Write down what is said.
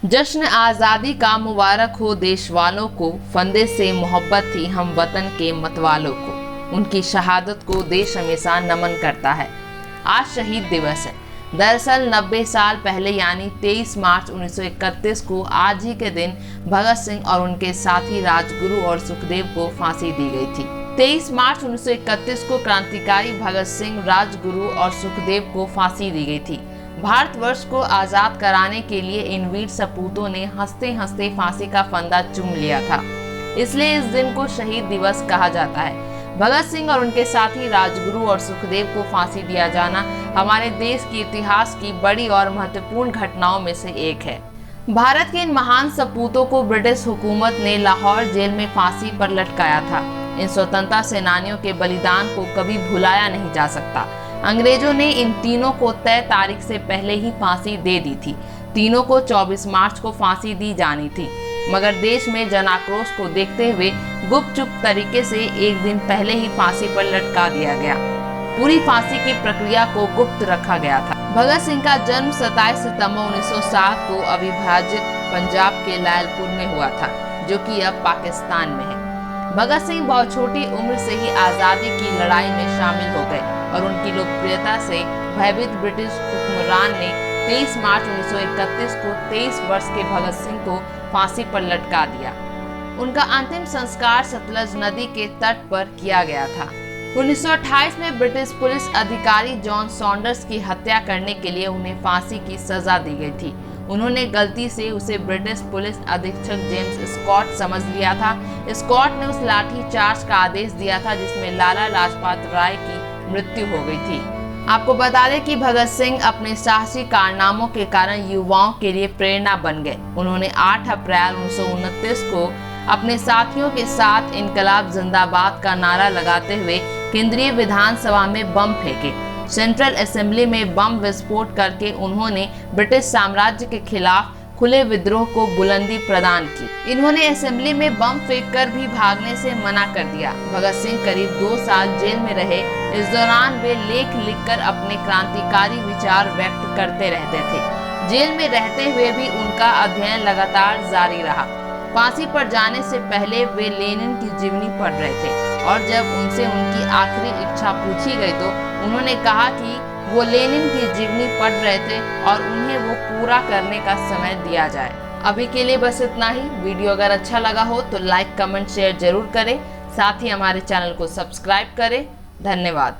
जश्न आज़ादी का मुबारक हो देश वालों को, फंदे से मोहब्बत थी हम वतन के मतवालों को। उनकी शहादत को देश हमेशा नमन करता है। आज शहीद दिवस है। दरअसल 90 साल पहले यानी 23 मार्च 1931 को आज ही के दिन भगत सिंह और उनके साथी राजगुरु और सुखदेव को फांसी दी गई थी। 23 मार्च 1931 को क्रांतिकारी भगत सिंह, राजगुरु और सुखदेव को फांसी दी गई थी। भारतवर्ष को आजाद कराने के लिए इन वीर सपूतों ने हंसते हंसते फांसी का फंदा चूम लिया था, इसलिए इस दिन को शहीद दिवस कहा जाता है। भगत सिंह और उनके साथी राजगुरु और सुखदेव को फांसी दिया जाना हमारे देश के इतिहास की बड़ी और महत्वपूर्ण घटनाओं में से एक है। भारत के इन महान सपूतों को ब्रिटिश हुकूमत ने लाहौर जेल में फांसी पर लटकाया था। इन स्वतंत्रता सेनानियों के बलिदान को कभी भुलाया नहीं जा सकता। अंग्रेजों ने इन तीनों को तय तारीख से पहले ही फांसी दे दी थी। तीनों को 24 मार्च को फांसी दी जानी थी, मगर देश में जनाक्रोश को देखते हुए गुपचुप तरीके से एक दिन पहले ही फांसी पर लटका दिया गया। पूरी फांसी की प्रक्रिया को गुप्त रखा गया था। भगत सिंह का जन्म 27 सितंबर 1907 को अविभाजित पंजाब के लायलपुर में हुआ था, जो कि अब पाकिस्तान में है। भगत सिंह बहुत छोटी उम्र से ही आज़ादी की लड़ाई में शामिल हो गए और उनकी लोकप्रियता से भयभीत ब्रिटिश हुक्मरान ने 23 मार्च 1931 को 23 वर्ष के भगत सिंह को फांसी पर लटका दिया। उनका अंतिम संस्कार सतलज नदी के तट पर किया गया था। 1928 में ब्रिटिश पुलिस अधिकारी जॉन सॉन्डर्स की हत्या करने के लिए उन्हें फांसी की सजा दी गई थी। उन्होंने गलती से उसे ब्रिटिश पुलिस अधीक्षक जेम्स स्कॉट समझ लिया था। स्कॉट ने उस लाठी चार्ज का आदेश दिया था जिसमें लाला लाजपत राय की मृत्यु हो गई थी। आपको बता दें कि भगत सिंह अपने साहसी कारनामों के कारण युवाओं के लिए प्रेरणा बन गए। उन्होंने 8 अप्रैल 1929 को अपने साथियों के साथ इनकलाब जिंदाबाद का नारा लगाते हुए केंद्रीय विधानसभा में बम फेंके। सेंट्रल असेंबली में बम विस्फोट करके उन्होंने ब्रिटिश साम्राज्य के खिलाफ खुले विद्रोह को बुलंदी प्रदान की। इन्होंने असेंबली में बम फेंककर भी भागने से मना कर दिया। भगत सिंह करीब 2 साल जेल में रहे। इस दौरान वे लेख लिखकर अपने क्रांतिकारी विचार व्यक्त करते रहते थे। जेल में रहते हुए भी उनका अध्ययन लगातार जारी रहा। फांसी पर जाने से पहले वे लेनिन की जीवनी पढ़ रहे थे और जब उनसे उनकी आखिरी इच्छा पूछी गई तो उन्होंने कहा कि वो लेनिन की जीवनी पढ़ रहे थे और उन्हें वो पूरा करने का समय दिया जाए। अभी के लिए बस इतना ही। वीडियो अगर अच्छा लगा हो तो लाइक, कमेंट, शेयर जरूर करें। साथ ही हमारे चैनल को सब्सक्राइब करें। धन्यवाद।